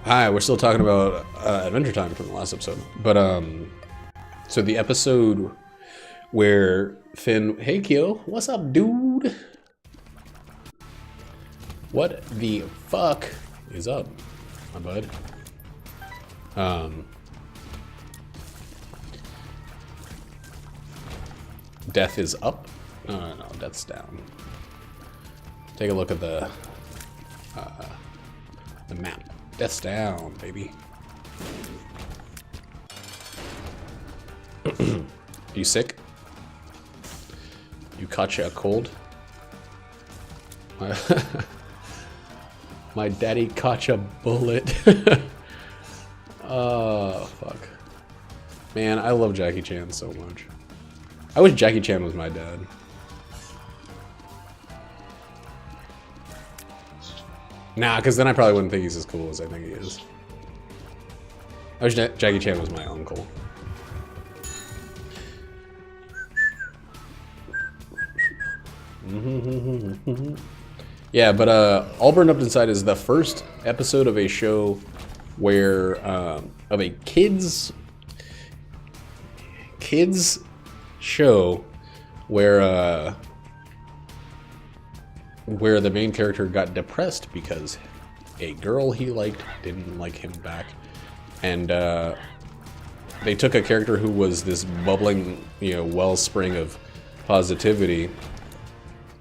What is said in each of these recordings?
Hi, we're still talking about Adventure Time from the last episode. But, so the episode where Finn... Hey, Kyo. What's up, dude? What the fuck is up, my bud? Death is up? No, death's down. Take a look at the map. Death's down, baby. You sick? You caught you a cold? My daddy caught a bullet. Oh, fuck. Man, I love Jackie Chan so much. I wish Jackie Chan was my dad. Nah, because then I probably wouldn't think he's as cool as I think he is. I wish Jackie Chan was my uncle. Yeah, but All Burned Up Inside is the first episode of a show where, of a kids show where the main character got depressed because a girl he liked didn't like him back, and they took a character who was this bubbling, wellspring of positivity,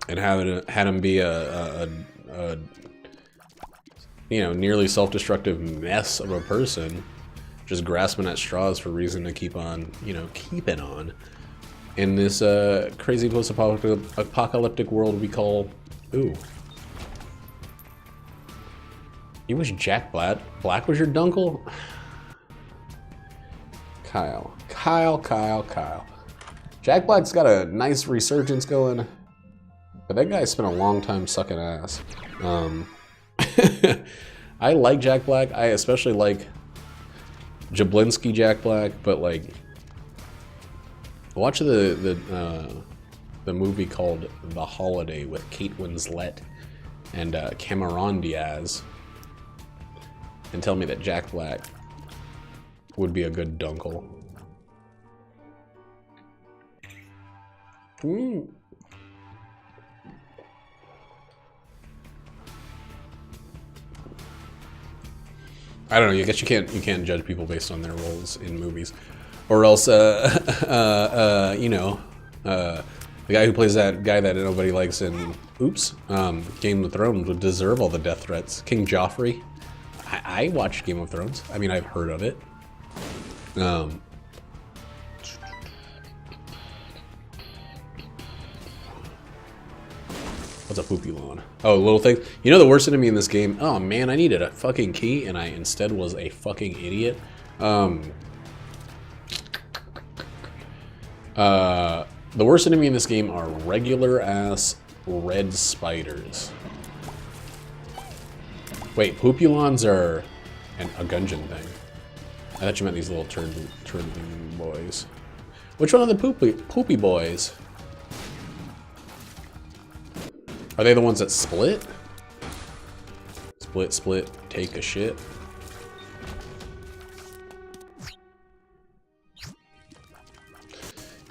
and had him be a nearly self-destructive mess of a person, just grasping at straws for reason to keep on, keeping on in this crazy post-apocalyptic world we call. Ooh. You wish Jack Black was your dunkle? Kyle. Jack Black's got a nice resurgence going, but that guy spent a long time sucking ass. I like Jack Black. I especially like Jablinski Jack Black, but like, watch the movie called The Holiday with Kate Winslet and Cameron Diaz, and tell me that Jack Black would be a good dunkle. I don't know. I guess you can't judge people based on their roles in movies, or else the guy who plays that guy that nobody likes in Game of Thrones would deserve all the death threats. King Joffrey. I watched Game of Thrones. I mean, I've heard of it. What's a poopy lawn? Oh, little thing. You know the worst enemy in this game? Oh man, I needed a fucking key and I instead was a fucking idiot. The worst enemy in this game are regular ass red spiders. Wait, poopulons are a Gungeon thing. I thought you meant these little turd boys. Which one are the poopy boys? Are they the ones that split? Split, take a shit.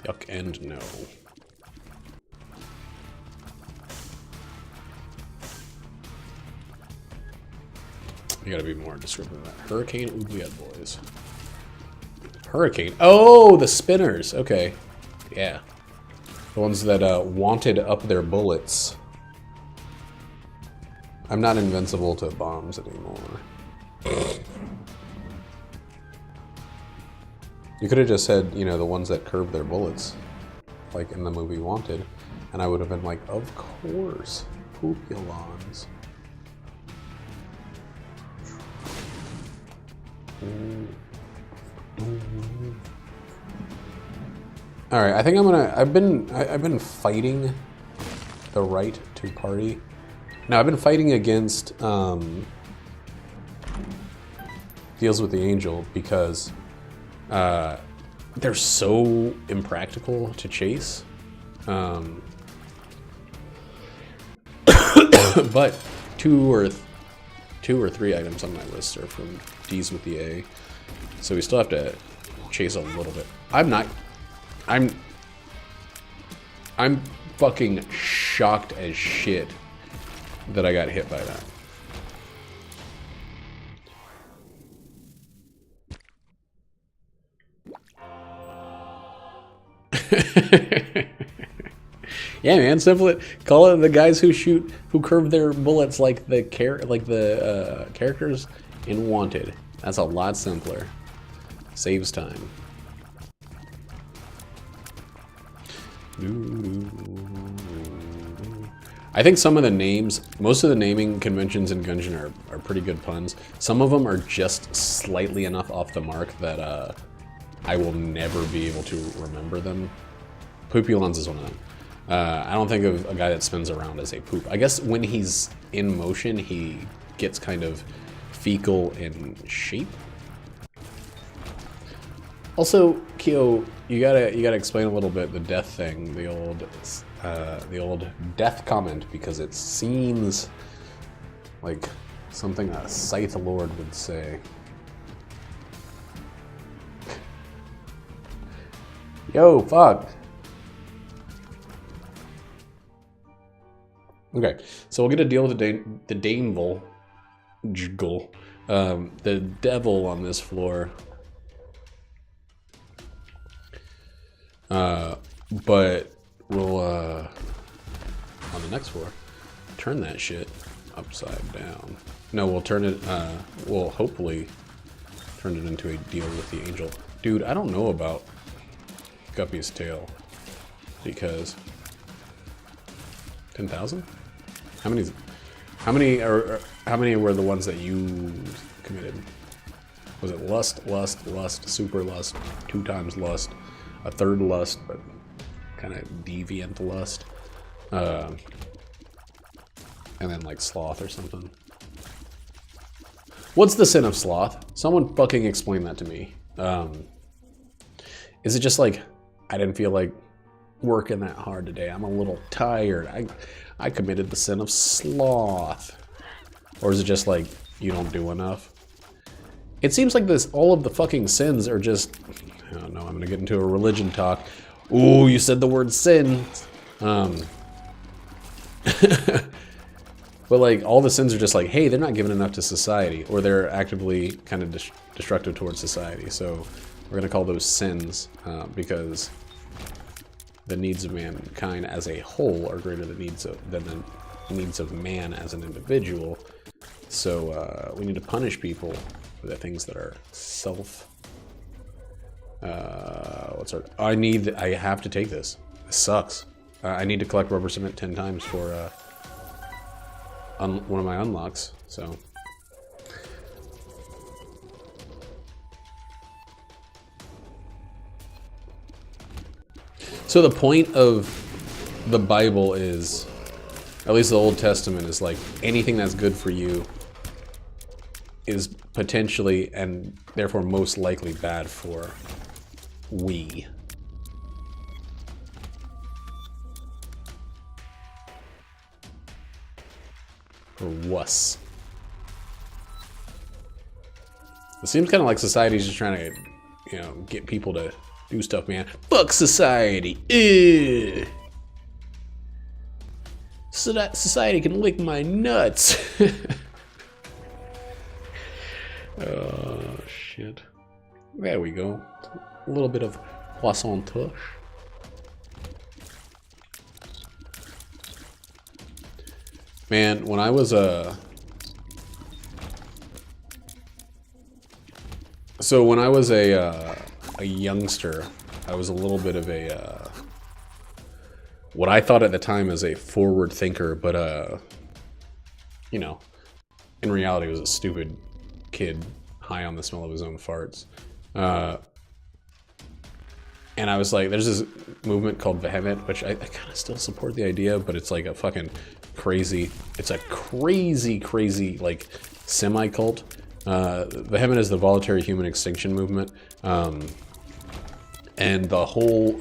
Yuck and no. You gotta be more descriptive than that. Hurricane Oubliette boys. Hurricane. Oh, the spinners. Okay. Yeah. The ones that wanted up their bullets. I'm not invincible to bombs anymore. You could have just said, the ones that curve their bullets, like in the movie Wanted, and I would have been like, of course, poopulons. All right, I think I've been fighting the right to party. Now I've been fighting against Deals with the Angel because they're so impractical to chase. But 2 or 2 or 3 items on my list are from D's with the A. So we still have to chase a little bit. I'm fucking shocked as shit that I got hit by that. Yeah, man, simple it. Call it the guys who curve their bullets like the characters in Wanted. That's a lot simpler. Saves time. I think some of the names, most of the naming conventions in Gungeon are pretty good puns. Some of them are just slightly enough off the mark that I will never be able to remember them. Poopulons is one of them. I don't think of a guy that spins around as a poop. I guess when he's in motion, he gets kind of fecal in shape. Also, Kyo, you gotta explain a little bit the death thing, the old death comment, because it seems like something a Scythe Lord would say. Yo, fuck. Okay, so we'll get a deal with the Daneville, the devil on this floor. But we'll, on the next floor, turn that shit upside down. No, we'll turn it, we'll hopefully turn it into a deal with the angel. Dude, I don't know about Guppy's tail, because 10,000? How many were the ones that you committed? Was it lust, super lust, 2 times lust, a 3rd lust, but kind of deviant lust, and then like sloth or something? What's the sin of sloth? Someone fucking explain that to me. Is it just like, I didn't feel like working that hard today, I'm a little tired, I committed the sin of sloth? Or is it just like, you don't do enough? It seems like all of the fucking sins are just, I don't know, I'm gonna get into a religion talk. Ooh, you said the word sin. But like, all the sins are just like, hey, they're not giving enough to society, or they're actively kind of destructive towards society. So we're gonna call those sins, because the needs of mankind as a whole are greater than the needs of man as an individual. So we need to punish people for the things that are I have to take this. This sucks. I need to collect rubber cement 10 times for one of my unlocks, so. So the point of the Bible is, at least the Old Testament, is like anything that's good for you is potentially and therefore most likely bad for we. Or wuss. It seems kind of like society's just trying to, you know, get people to do stuff, man. Fuck society. Ugh. So that society can lick my nuts. Oh, shit. There we go. A little bit of poisson touche. Man, when I was a youngster, I was a little bit of a what I thought at the time as a forward thinker, but you know, in reality, I was a stupid kid high on the smell of his own farts. And I was like, there's this movement called Vehement, which I kind of still support the idea, but it's like a fucking crazy, it's a crazy, like, semi-cult. Vehement is the voluntary human extinction movement. And the whole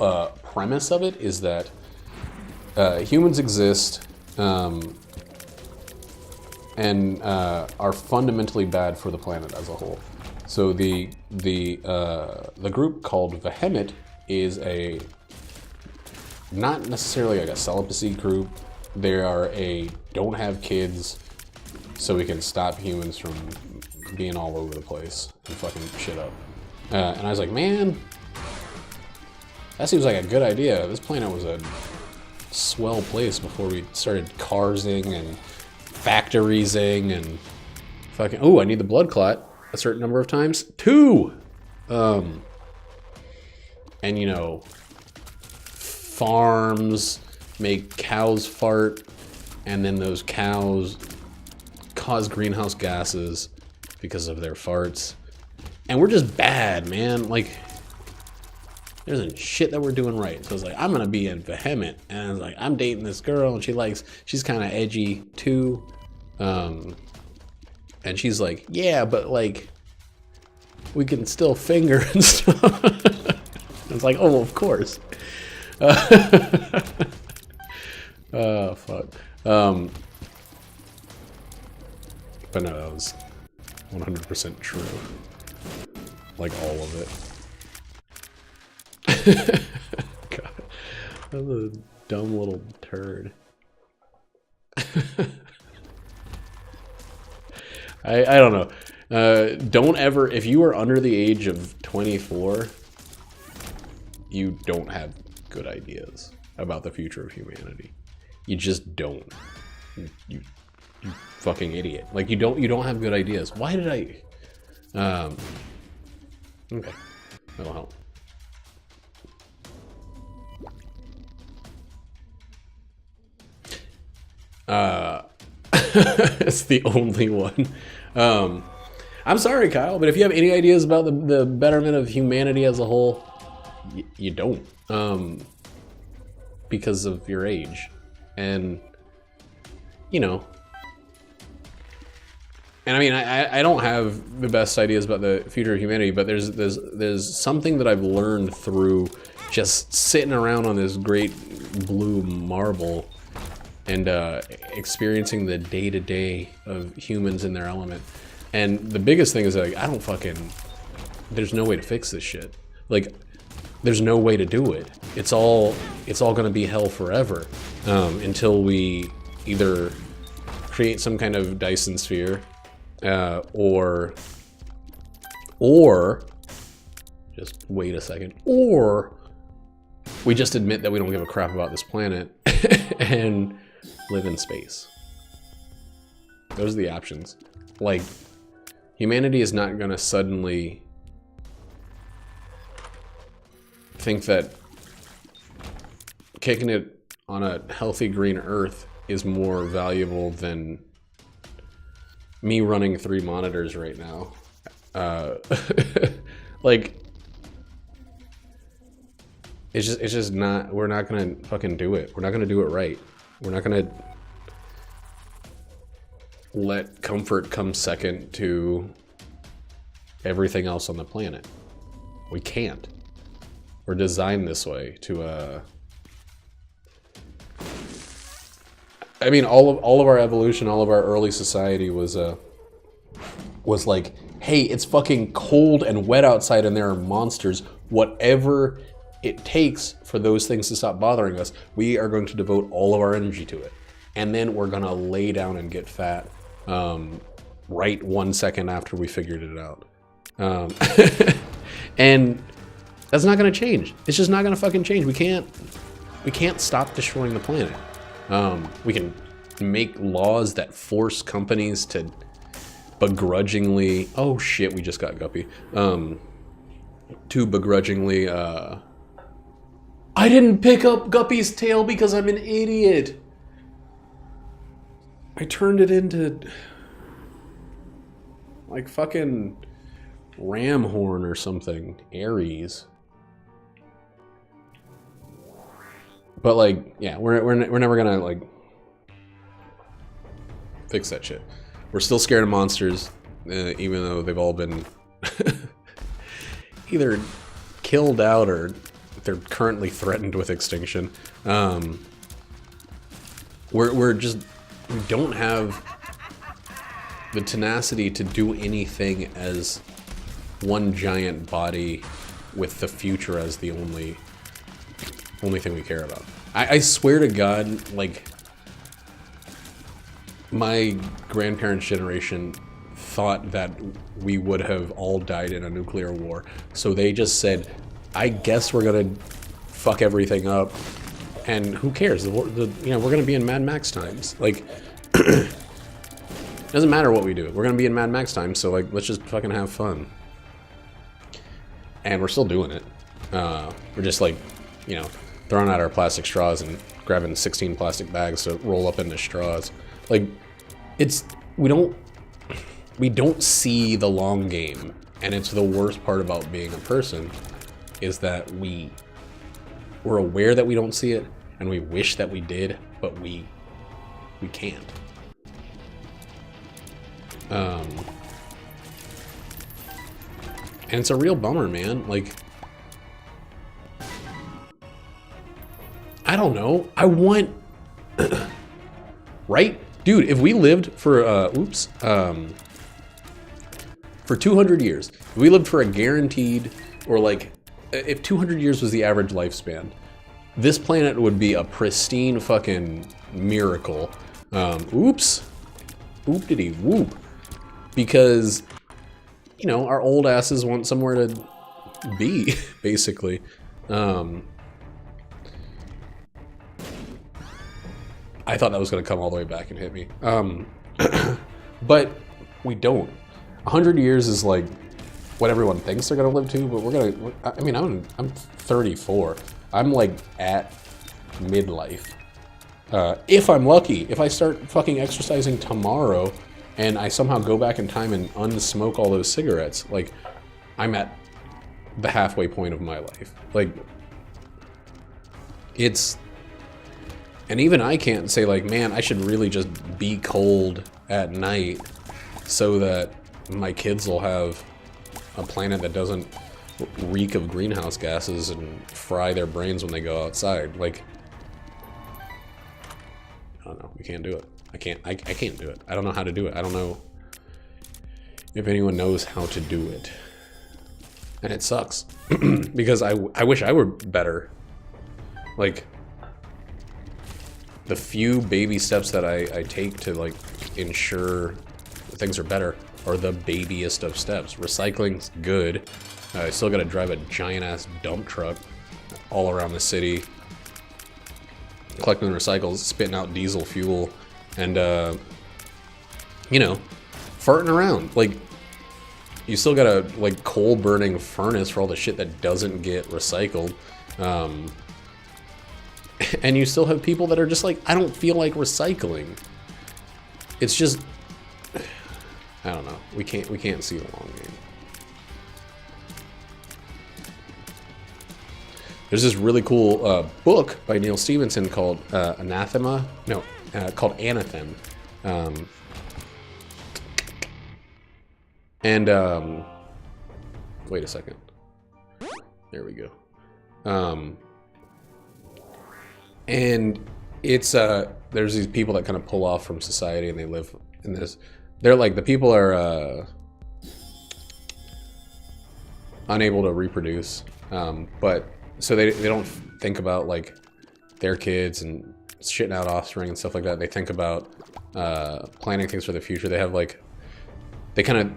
premise of it is that humans exist, and and are fundamentally bad for the planet as a whole. So the group called Vehement is a not necessarily like a celibacy group. They are a don't have kids so we can stop humans from being all over the place and fucking shit up. And I was like, man, that seems like a good idea. This planet was a swell place before we started carsing and factoriesing and fucking. Oh, I need the blood clot a certain number of times. 2! And you know, farms make cows fart, and then those cows cause greenhouse gases because of their farts. And we're just bad, man. Like, there isn't shit that we're doing right. So I was like, I'm gonna be in Vehement. And I was like, I'm dating this girl and she's kind of edgy too. And she's like, yeah, but like, we can still finger and stuff. It's like, oh, of course. Oh, fuck. But no, that was 100% true. Like, all of it. God, that was a dumb little turd. I don't know. Don't ever, if you are under the age of 24, you don't have good ideas about the future of humanity. You just don't. You fucking idiot. Like, you don't have good ideas. Why did I? Okay, that'll help. It's the only one. I'm sorry, Kyle, but if you have any ideas about the betterment of humanity as a whole, you don't. Because of your age. And, you know. And I mean, I don't have the best ideas about the future of humanity, but there's something that I've learned through just sitting around on this great blue marble and experiencing the day-to-day of humans in their element. And the biggest thing is like, there's no way to fix this shit. Like, there's no way to do it. It's all gonna be hell forever until we either create some kind of Dyson sphere or just wait a second, or we just admit that we don't give a crap about this planet and live in space. Those are the options. Like, humanity is not gonna suddenly think that kicking it on a healthy green earth is more valuable than me running 3 monitors right now. Like, it's just not, we're not gonna fucking do it. We're not gonna do it right. We're not gonna let comfort come second to everything else on the planet. We can't. We're designed this way to I mean, all of our evolution, all of our early society was like, hey, it's fucking cold and wet outside and there are monsters. Whatever it takes for those things to stop bothering us, we are going to devote all of our energy to it. And then we're gonna lay down and get fat right 1 second after we figured it out. And that's not gonna change. It's just not gonna fucking change. We can't stop destroying the planet. We can make laws that force companies to begrudgingly, oh shit, we just got Guppy, to begrudgingly, I didn't pick up Guppy's tail because I'm an idiot. I turned it into like fucking ram horn or something, Aries. But like, yeah, we're never gonna like fix that shit. We're still scared of monsters, even though they've all been either killed out or they're currently threatened with extinction. We don't have the tenacity to do anything as one giant body with the future as the only thing we care about. I swear to God, like, my grandparents' generation thought that we would have all died in a nuclear war, so they just said, I guess we're gonna fuck everything up, and who cares? You know, we're gonna be in Mad Max times. Like, doesn't matter what we do. We're gonna be in Mad Max times, so like, let's just fucking have fun. And we're still doing it. We're just like, you know, throwing out our plastic straws and grabbing 16 plastic bags to roll up into straws. Like, we don't see the long game, and it's the worst part about being a person, is that we're aware that we don't see it, and we wish that we did, but we can't. And it's a real bummer, man. Like, I don't know. I want, right? Dude, if we lived for, for 200 years, if we lived for a guaranteed, or like, if 200 years was the average lifespan, this planet would be a pristine fucking miracle. Oop-diddy whoop. Because, you know, our old asses want somewhere to be, basically. I thought that was going to come all the way back and hit me. But we don't. 100 years is like what everyone thinks they're going to live to, but we're going to... I mean, I'm 34. I'm like at midlife. If I'm lucky, if I start fucking exercising tomorrow and I somehow go back in time and unsmoke all those cigarettes, like, I'm at the halfway point of my life. Like, it's... And even I can't say, like, man, I should really just be cold at night so that my kids will have a planet that doesn't reek of greenhouse gases and fry their brains when they go outside. Like, I don't know. We can't do it. I can't do it. I don't know how to do it. I don't know if anyone knows how to do it. And it sucks. Because I wish I were better. Like, the few baby steps that I take to, like, ensure things are better are the babyest of steps. Recycling's good. I still gotta drive a giant-ass dump truck all around the city, collecting recycles, spitting out diesel fuel, and, you know, farting around. Like, you still got a, like, coal-burning furnace for all the shit that doesn't get recycled. And you still have people that are just like, I don't feel like recycling. It's just, I don't know. We can't see the long game. There's this really cool book by Neil Stephenson called Anathema. No, called Anathem. Wait a second. There we go. And it's, there's these people that kind of pull off from society and they live in this, they're like, the people are unable to reproduce, but, so they don't think about, like, their kids and shitting out offspring and stuff like that. They think about planning things for the future. They have, like, they kind of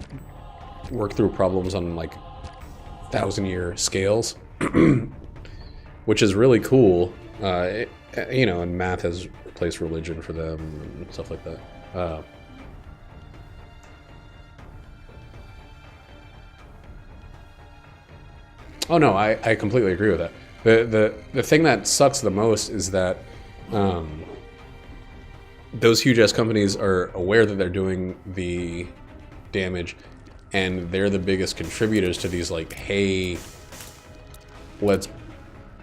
work through problems on, like, 1,000-year scales, which is really cool. You know, and math has replaced religion for them and stuff like that. Oh no, I completely agree with that. The thing that sucks the most is that those huge ass companies are aware that they're doing the damage, and they're the biggest contributors to these, like, hey, let's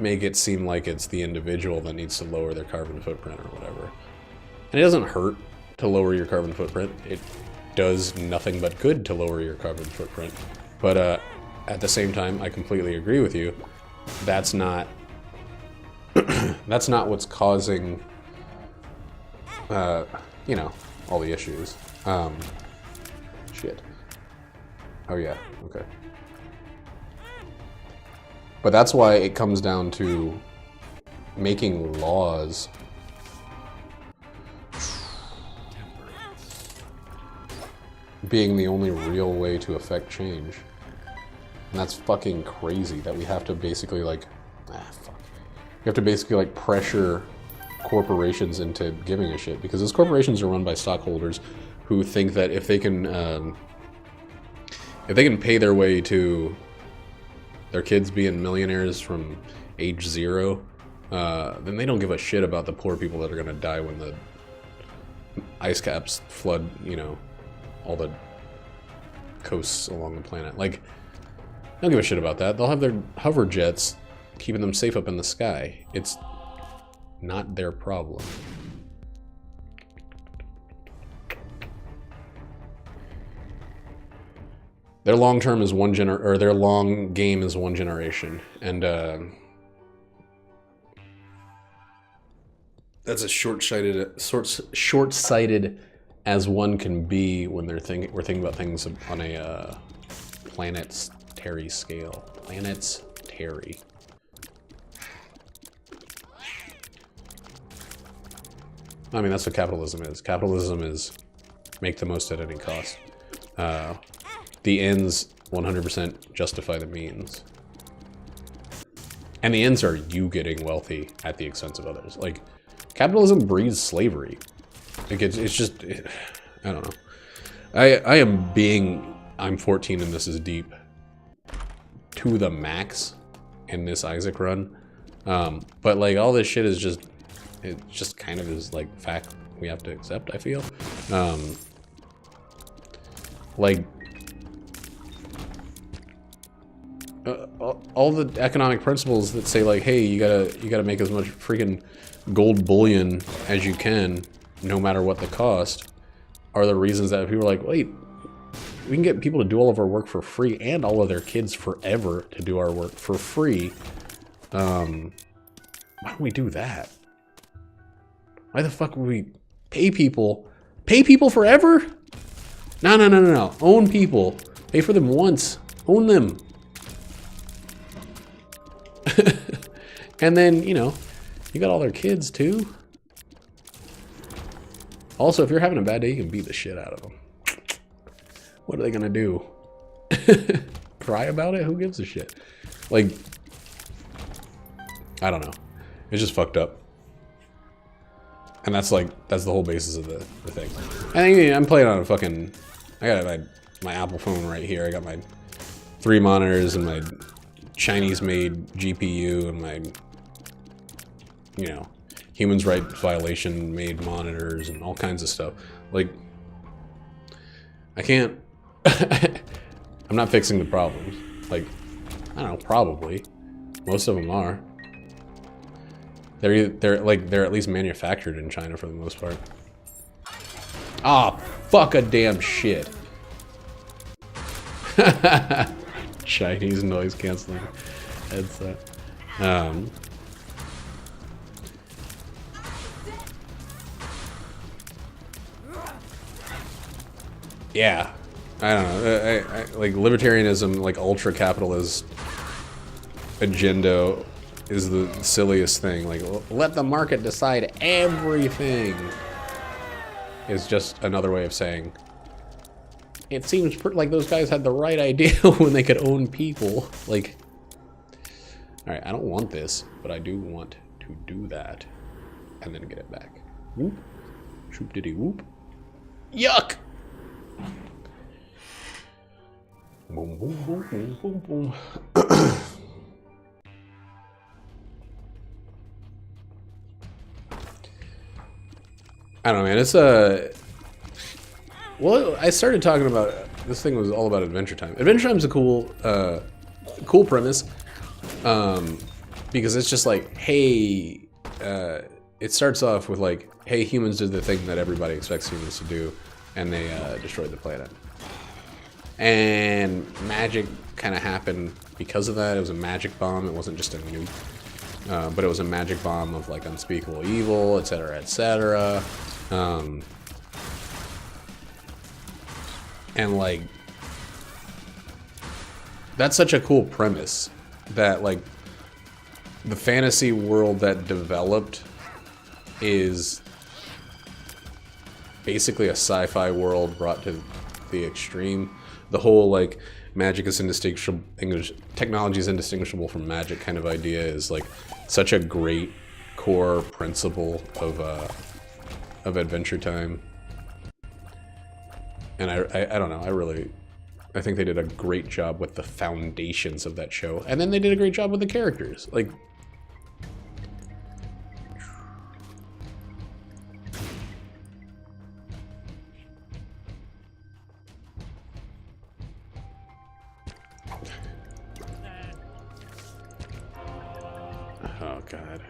make it seem like it's the individual that needs to lower their carbon footprint or whatever. And it doesn't hurt to lower your carbon footprint. It does nothing but good to lower your carbon footprint. But at the same time, I completely agree with you. That's not that's not what's causing you know, all the issues. Shit. Oh yeah, okay. But that's why it comes down to making laws being the only real way to affect change. And that's fucking crazy that we have to basically like, fuck. We have to basically like pressure corporations into giving a shit, because those corporations are run by stockholders who think that if they can pay their way to their kids being millionaires from age 0, then they don't give a shit about the poor people that are gonna die when the ice caps flood, you know, all the coasts along the planet. Like, they don't give a shit about that. They'll have their hover jets keeping them safe up in the sky. It's not their problem. Their long term is their long game is one generation, and that's as short-sighted as one can be when we're thinking about things on a planetary scale. Planetary. I mean, that's what capitalism is. Capitalism is make the most at any cost. The ends 100% justify the means. And the ends are you getting wealthy at the expense of others. Like, capitalism breeds slavery. Like, it's just, I don't know. I'm 14 and this is deep to the max in this Isaac run. But like, all this shit is just, it just kind of is like fact we have to accept, I feel. Like, all the economic principles that say like, hey, you gotta make as much freaking gold bullion as you can, no matter what the cost, are the reasons that people are like, wait, we can get people to do all of our work for free and all of their kids forever to do our work for free. Why don't we do that? Why the fuck would we pay people? Pay people forever? No. Own people. Pay for them once. Own them. And then, you know, you got all their kids too. Also, if you're having a bad day, you can beat the shit out of them. What are they gonna do? Cry about it? Who gives a shit? Like, I don't know. It's just fucked up. And that's like, that's the whole basis of the thing. I think I'm playing on a fucking, I got my Apple phone right here. I got my 3 monitors and my Chinese-made GPU and my, you know, humans' rights violation made monitors and all kinds of stuff. Like, I can't, I'm not fixing the problems. Like, I don't know, probably. Most of them are. They're at least manufactured in China for the most part. Ah, fuck a damn shit. Chinese noise canceling headset. Yeah, I don't know. I like libertarianism, like ultra capitalist agenda is the silliest thing. Like, let the market decide everything is just another way of saying it seems like those guys had the right idea when they could own people. Like, all right, I don't want this, but I do want to do that and then get it back. Whoop. Shoop diddy whoop. Yuck! Boom, boom, boom, boom, boom, boom. I don't know, man. It's well, I started talking about this thing was all about Adventure Time. Adventure Time is a cool premise, because it's just like, hey, it starts off with like, hey, humans did the thing that everybody expects humans to do, and they destroyed the planet. And magic kind of happened because of that. It was a magic bomb. It wasn't just a nuke, but it was a magic bomb of like unspeakable evil, etc., etc. And like, that's such a cool premise that like the fantasy world that developed is basically a sci-fi world brought to the extreme. The whole like magic is indistinguishable, technology is indistinguishable from magic kind of idea is like such a great core principle of Adventure Time. And I don't know, I think they did a great job with the foundations of that show. And then they did a great job with the characters. Like, oh god.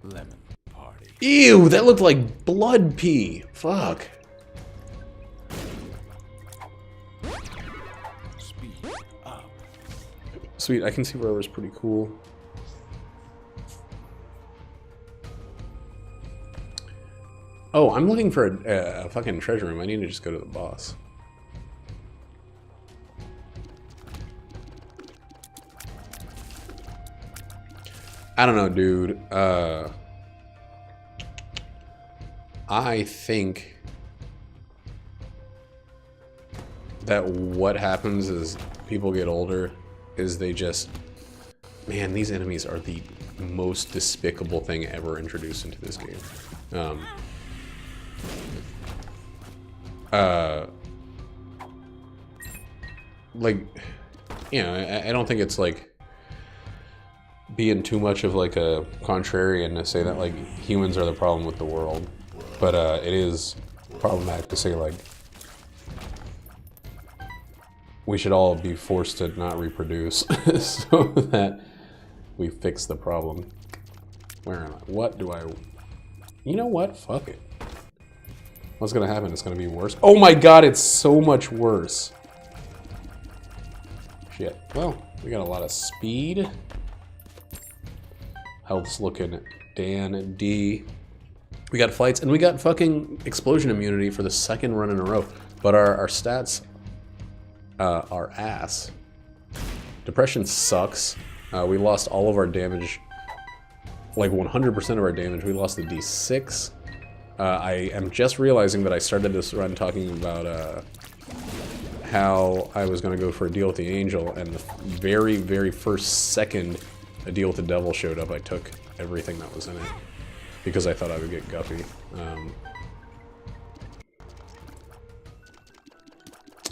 Lemon party. Ew, that looked like blood pee. Fuck. Speed up. Sweet, I can see Rover's pretty cool. Oh, I'm looking for a fucking treasure room. I need to just go to the boss. I don't know, dude. I think that what happens as people get older is they just... Man, these enemies are the most despicable thing ever introduced into this game. Like, you know, I don't think it's like being too much of like a contrarian to say that like humans are the problem with the world, but it is problematic to say like we should all be forced to not reproduce so that we fix the problem. Where am I? What do I... You know what? Fuck it. What's gonna happen? It's gonna be worse. Oh my god, it's so much worse. Shit. Well, we got a lot of speed. Health's looking dandy. We got fights, and we got fucking explosion immunity for the second run in a row. But our stats are ass. Depression sucks. We lost all of our damage, like 100% of our damage. We lost the D6. I am just realizing that I started this run talking about how I was going to go for a deal with the angel, and the very, very first second a deal with the devil showed up, I took everything that was in it because I thought I would get Guppy.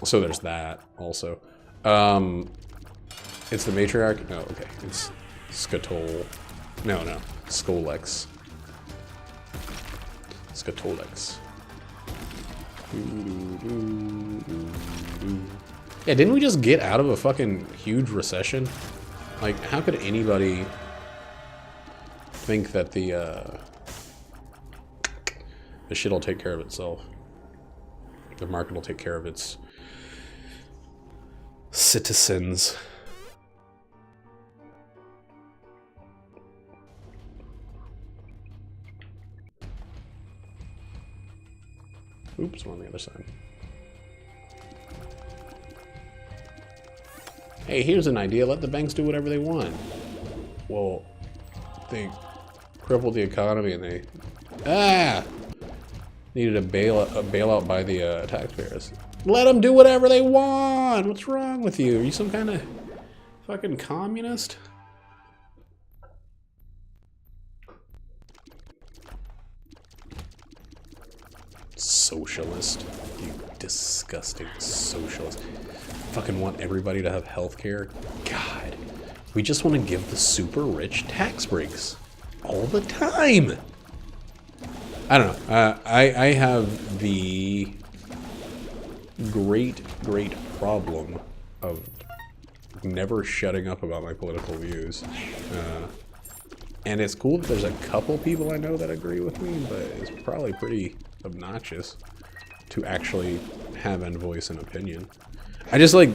So there's that also. It's the matriarch. No, okay. It's Skatol. No, Skolex. Skatolex. Yeah, didn't we just get out of a fucking huge recession? Like, how could anybody think that the shit will take care of itself? The market will take care of its citizens. Oops, we're on the other side. Hey, here's an idea. Let the banks do whatever they want. Well, they crippled the economy and they... needed a bailout by the taxpayers. Let them do whatever they want! What's wrong with you? Are you some kind of fucking communist? Socialist. You disgusting socialist. Fucking want everybody to have healthcare? God. We just want to give the super rich tax breaks. All the time! I don't know. I have the great problem of never shutting up about my political views. And it's cool that there's a couple people I know that agree with me, but it's probably pretty obnoxious to actually have and voice an opinion. I just like...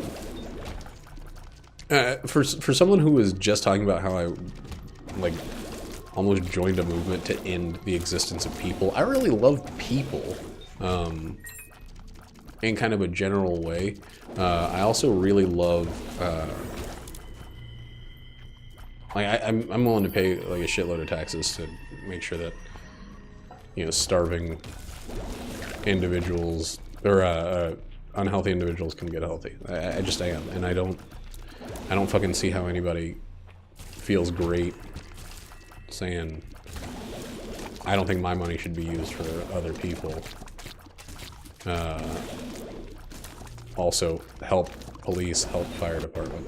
for someone who was just talking about how I, like, almost joined a movement to end the existence of people, I really love people. in kind of a general way. I also really love, like I'm willing to pay like a shitload of taxes to make sure that, you know, starving individuals or unhealthy individuals can get healthy. I just am, and I don't fucking see how anybody feels great saying I don't think my money should be used for other people. Also, help police, help fire department,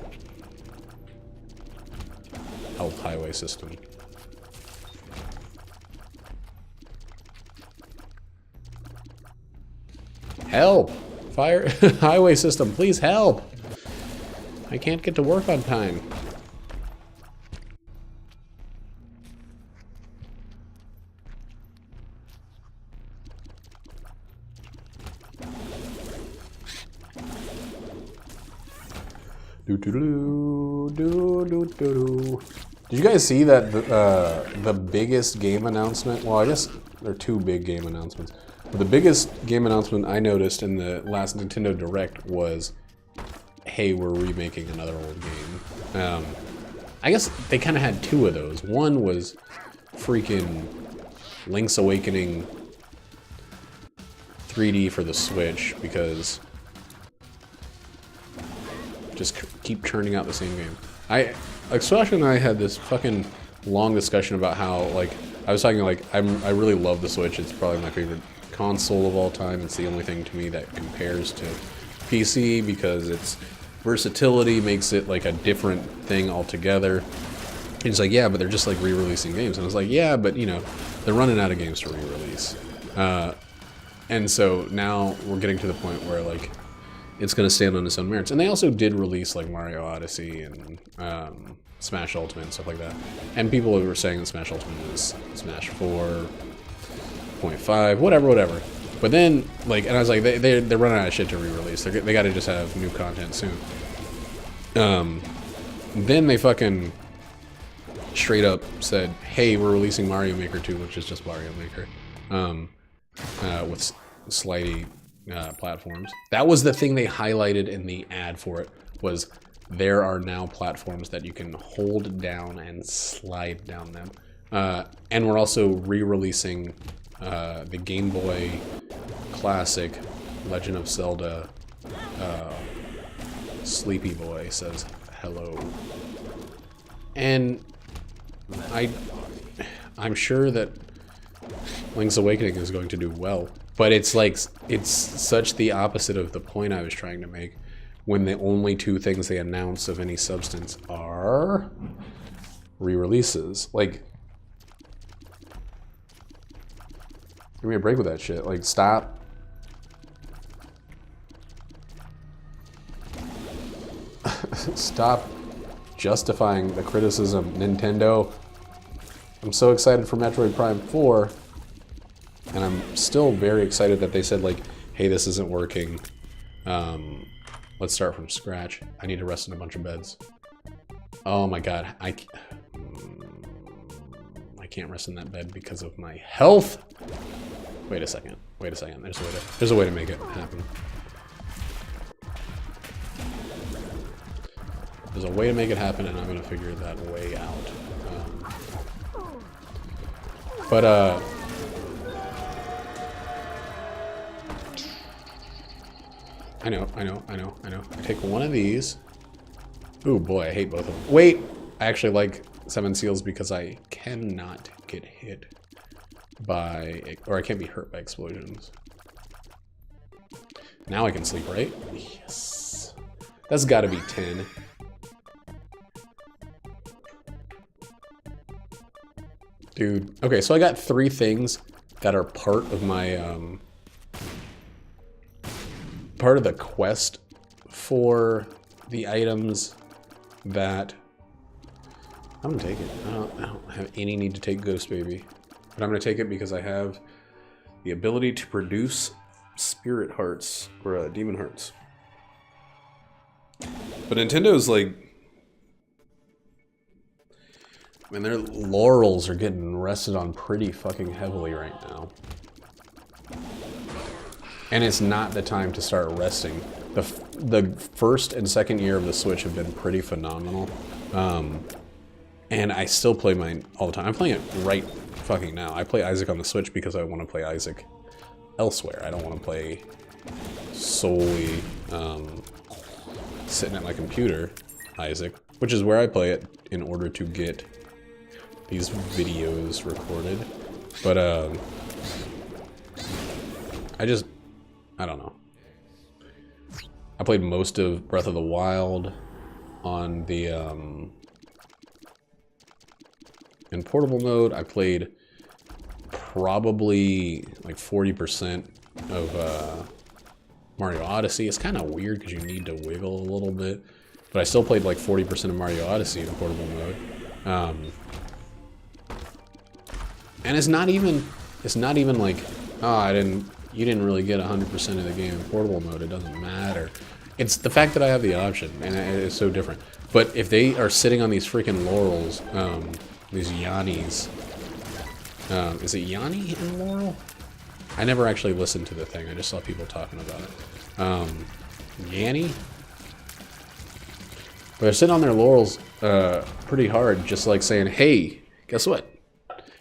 help highway system. Help! Fire highway system, please help! I can't get to work on time. Did you guys see that the biggest game announcement? Well, I guess there are two big game announcements. But the biggest game announcement I noticed in the last Nintendo Direct was, hey, we're remaking another old game. I guess they kind of had two of those. One was freaking Link's Awakening 3D for the Switch, because just keep churning out the same game. Like Swash and I had this fucking long discussion about how, like, I was talking like I really love the Switch. It's probably my favorite console of all time. It's the only thing to me that compares to PC because its versatility makes it like a different thing altogether. And he's like, yeah, but they're just like re-releasing games. And I was like, yeah, but you know, they're running out of games to re-release. And so now we're getting to the point where like it's going to stand on its own merits. And they also did release like Mario Odyssey and Smash Ultimate and stuff like that. And people were saying that Smash Ultimate is Smash 4.5, whatever. But then, like, and I was like, they're running out of shit to re-release. They got to just have new content soon. Then they fucking straight up said, hey, we're releasing Mario Maker 2, which is just Mario Maker, with slidey platforms. That was the thing they highlighted in the ad for it, was there are now platforms that you can hold down and slide down them. And we're also re-releasing the Game Boy Classic Legend of Zelda Sleepy Boy says hello. And I'm sure that Link's Awakening is going to do well, but it's like, it's such the opposite of the point I was trying to make, when the only two things they announce of any substance are re-releases. Like, give me a break with that shit. Like, stop. Stop justifying the criticism, Nintendo. I'm so excited for Metroid Prime 4, and I'm still very excited that they said, like, hey, this isn't working. Let's start from scratch. I need to rest in a bunch of beds. Oh my god, I can't rest in that bed because of my health. Wait a second. There's a way to make it happen. There's a way to make it happen, and I'm gonna figure that way out. I know. I take one of these. Ooh, boy, I hate both of them. Wait, I actually like Seven Seals because I cannot get hit by, or I can't be hurt by explosions. Now I can sleep, right? Yes. That's gotta be 10. Dude, okay, so I got 3 things that are part of my, part of the quest for the items that I'm gonna take it. I don't have any need to take Ghost Baby, but I'm gonna take it because I have the ability to produce Spirit Hearts or Demon Hearts. But Nintendo's like, I mean, their laurels are getting rested on pretty fucking heavily right now. And it's not the time to start resting. The first and second year of the Switch have been pretty phenomenal. And I still play mine all the time. I'm playing it right fucking now. I play Isaac on the Switch because I want to play Isaac elsewhere. I don't want to play solely sitting at my computer Isaac, which is where I play it in order to get these videos recorded. But I don't know. I played most of Breath of the Wild on the in portable mode. I played probably like 40% of Mario Odyssey. It's kind of weird because you need to wiggle a little bit, but I still played like 40% of Mario Odyssey in portable mode. And it's not even like, oh, you didn't really get 100% of the game in portable mode. It doesn't matter. It's the fact that I have the option, and it's so different. But if they are sitting on these freaking laurels, these Yannis, is it Yanni and Laurel? I never actually listened to the thing. I just saw people talking about it. Yanni? But they're sitting on their laurels pretty hard, just like saying, hey, guess what?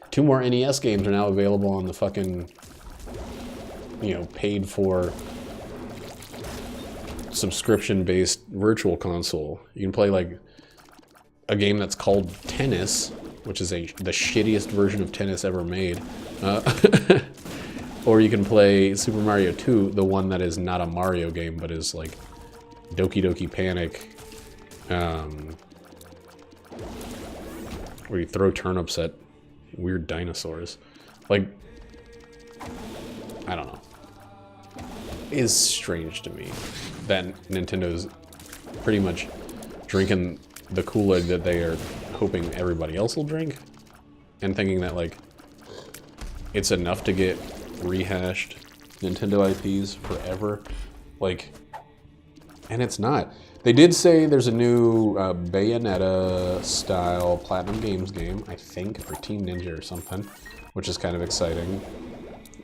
2 more NES games are now available on the fucking, you know, paid for subscription-based virtual console. You can play like a game that's called Tennis, which is the shittiest version of tennis ever made. Or you can play Super Mario 2, the one that is not a Mario game, but is like Doki Doki Panic, where you throw turnips at weird dinosaurs. Like, I don't know. It's strange to me that Nintendo's pretty much drinking the Kool-Aid that they are hoping everybody else will drink, and thinking that like it's enough to get rehashed Nintendo IPs forever, like, and it's not. They did say there's a new Bayonetta style Platinum Games game, I think, for Team Ninja or something, which is kind of exciting.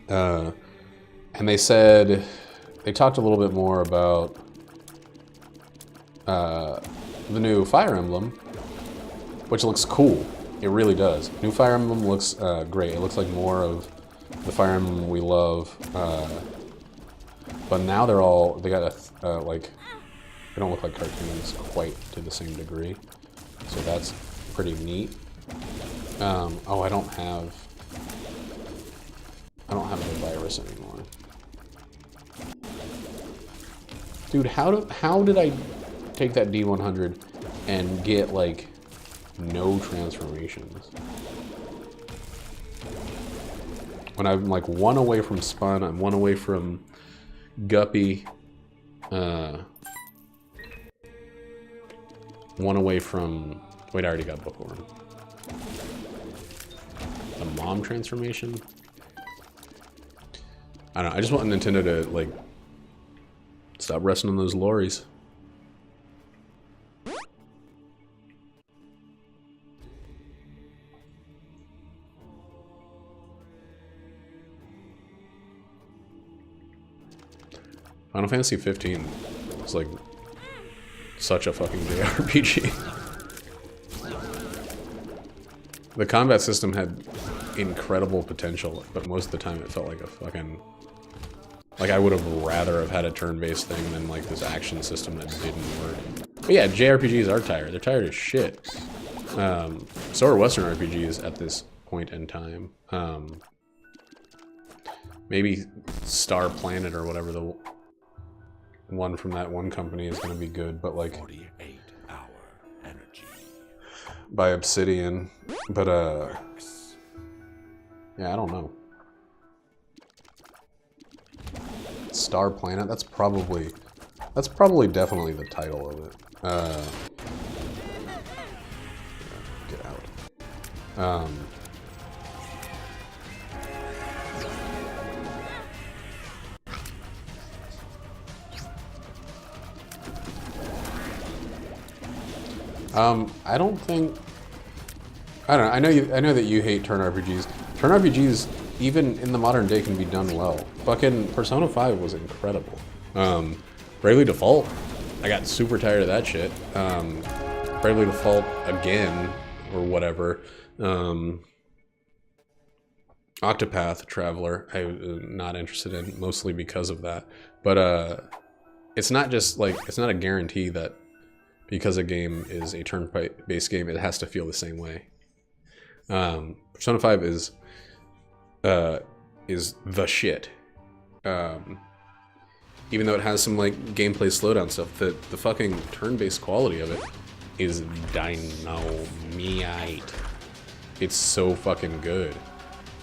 And they said, they talked a little bit more about the new Fire Emblem, which looks cool. It really does. New Fire Emblem looks great. It looks like more of the Fire Emblem we love. But now they got like, they don't look like cartoons quite to the same degree. So that's pretty neat. Oh, I don't have the virus anymore. Dude, how did I take that D100 and get like no transformations? When I'm like 1 away from Spun, I'm 1 away from Guppy, 1 away from, wait, I already got Bookworm. The mom transformation? I don't know, I just want Nintendo to like stop resting on those lorries. Final Fantasy 15 is like such a fucking JRPG. The combat system had incredible potential, but most of the time it felt like a fucking... Like, I would have rather have had a turn-based thing than like this action system that didn't work. But yeah, JRPGs are tired. They're tired as shit. So are Western RPGs at this point in time. Maybe Star Planet or whatever the one from that one company is going to be good, but like 48-hour energy by Obsidian. But yeah, I don't know. Star Planet, that's probably definitely the title of it. Get out. I don't think... I don't know. I know that you hate turn RPGs. Turn RPGs even in the modern day, can be done well. Fucking Persona 5 was incredible. Bravely Default, I got super tired of that shit. Bravely Default again, or whatever. Octopath Traveler, I'm not interested in, mostly because of that. But it's not just like, it's not a guarantee that because a game is a turn-based game, it has to feel the same way. Persona 5 is the shit. Even though it has some like gameplay slowdown stuff, the fucking turn-based quality of it is dynamite. It's so fucking good.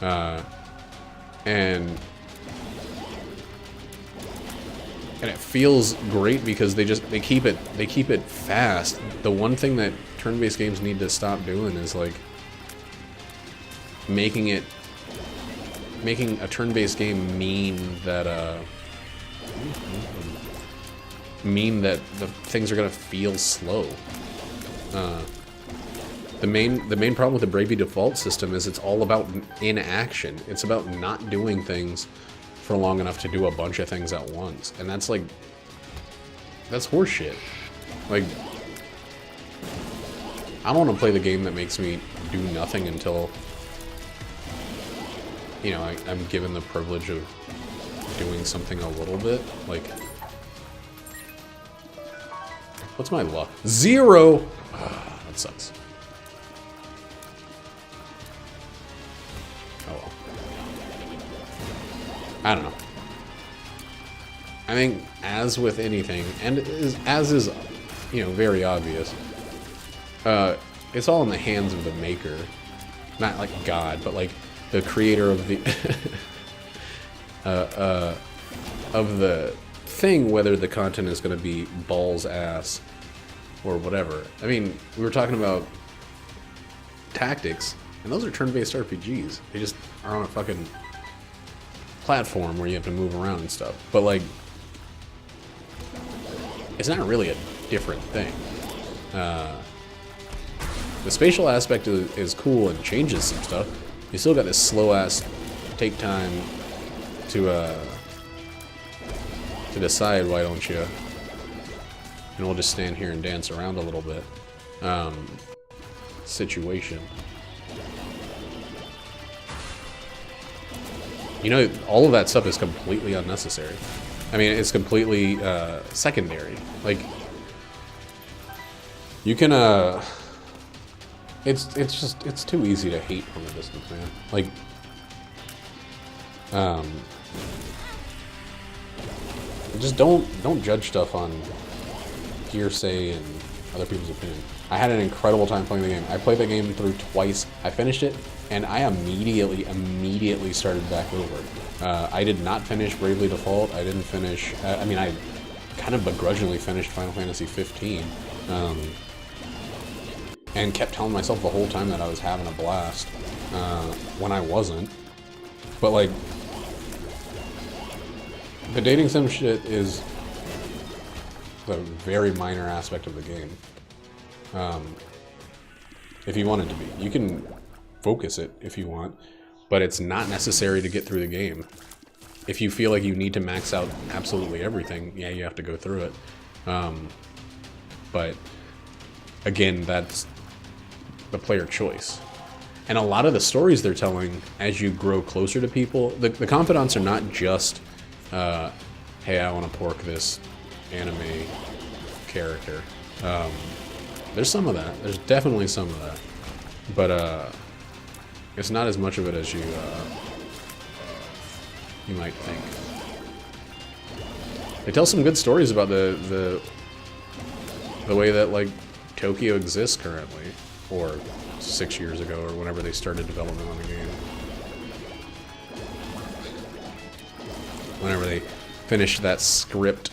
And it feels great because they keep it fast. The one thing that turn-based games need to stop doing is like making a turn-based game mean that the things are gonna feel slow. The main problem with the Bravely Default system is it's all about inaction. It's about not doing things for long enough to do a bunch of things at once, and that's horseshit. Like, I don't want to play the game that makes me do nothing until, you know, I'm given the privilege of doing something a little bit. Like, what's my luck? 0! That sucks. Oh well. I don't know. I think, as with anything, and as is, you know, very obvious, it's all in the hands of the maker. Not like God, but like the creator of the of the thing, whether the content is going to be balls ass or whatever. I mean, we were talking about Tactics, and those are turn-based RPGs. They just are on a fucking platform where you have to move around and stuff. But like, it's not really a different thing. The spatial aspect is cool and changes some stuff. You still got this slow-ass take time to decide, why don't you? And we'll just stand here and dance around a little bit. Situation. You know, all of that stuff is completely unnecessary. I mean, it's completely secondary. Like, you can it's too easy to hate from a distance, man. Like, just don't judge stuff on hearsay and other people's opinion. I had an incredible time playing the game. I played the game through twice. I finished it, and I immediately started back over. I did not finish Bravely Default. I didn't finish. I mean, I kind of begrudgingly finished Final Fantasy 15. And kept telling myself the whole time that I was having a blast, when I wasn't. But like, the dating sim shit is a very minor aspect of the game. If you want it to be. You can focus it if you want, but it's not necessary to get through the game. If you feel like you need to max out absolutely everything, yeah, you have to go through it. But again, that's the player choice. And a lot of the stories they're telling as you grow closer to people, the confidants are not just, hey, I want to pork this anime character. There's some of that. There's definitely some of that. But it's not as much of it as you might think. They tell some good stories about the way that, like, Tokyo exists currently, or 6 years ago, or whenever they started development on the game. Whenever they finished that script.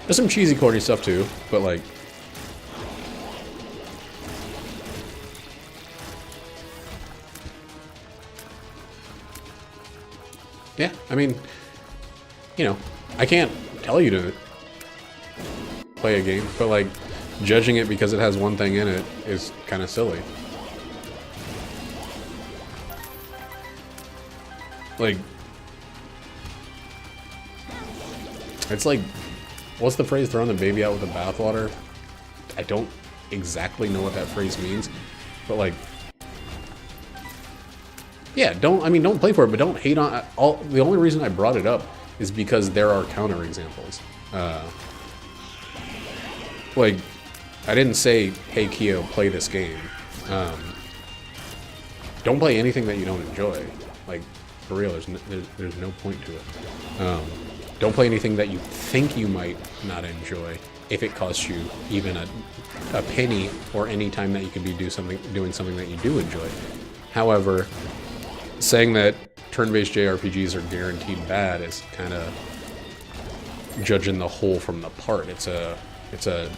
There's some cheesy, corny stuff too, but like, yeah, I mean, you know, I can't tell you to play a game, but like, judging it because it has one thing in it is kind of silly. Like, it's like, what's the phrase, throwing the baby out with the bathwater? I don't exactly know what that phrase means, but like, yeah, don't play for it, but don't hate on all. The only reason I brought it up is because there are counter examples. Like, I didn't say, hey Kyo, play this game. Don't play anything that you don't enjoy. Like, for real, there's no point to it. Don't play anything that you think you might not enjoy if it costs you even a penny or any time that you could be doing something that you do enjoy. However, saying that turn-based JRPGs are guaranteed bad is kind of judging the whole from the part. It's a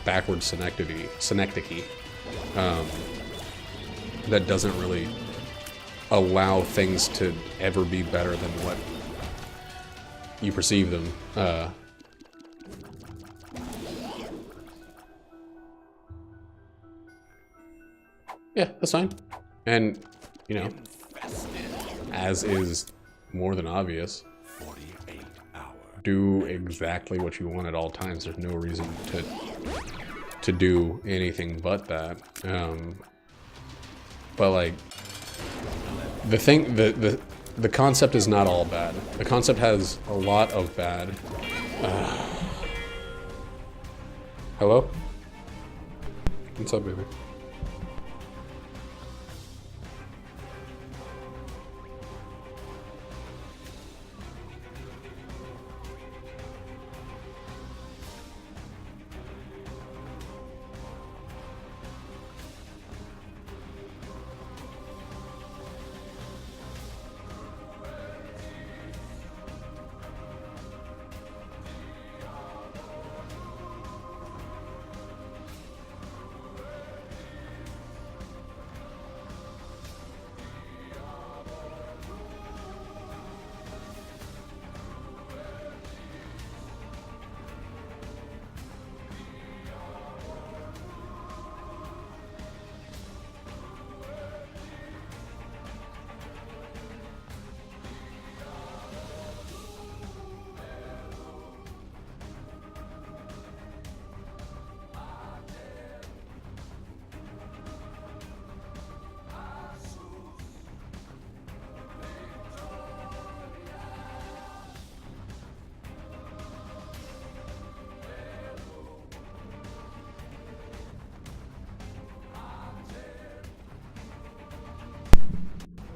backward synecdoche that doesn't really allow things to ever be better than what you perceive them. Yeah, that's fine. And, you know, as is more than obvious, 48 hours. do exactly what you want at all times. There's no reason to do anything but that. But like, the concept is not all bad. The concept has a lot of bad. Hello? What's up, baby?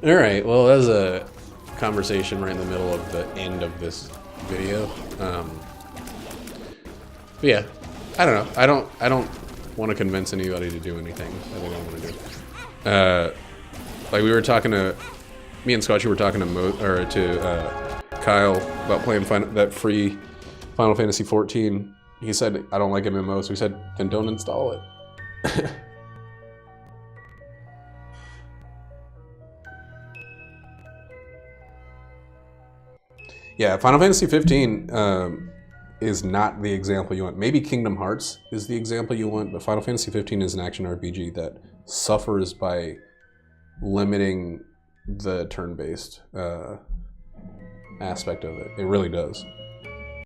Alright, well, that was a conversation right in the middle of the end of this video. But yeah, I don't know. I don't want to convince anybody to do anything that they don't want to do. Like we were talking to, me and Scotchy were talking to Kyle about playing that free Final Fantasy 14. He said, I don't like MMOs, so we said, then don't install it. Yeah, Final Fantasy 15 is not the example you want. Maybe Kingdom Hearts is the example you want, but Final Fantasy 15 is an action RPG that suffers by limiting the turn-based aspect of it. It really does.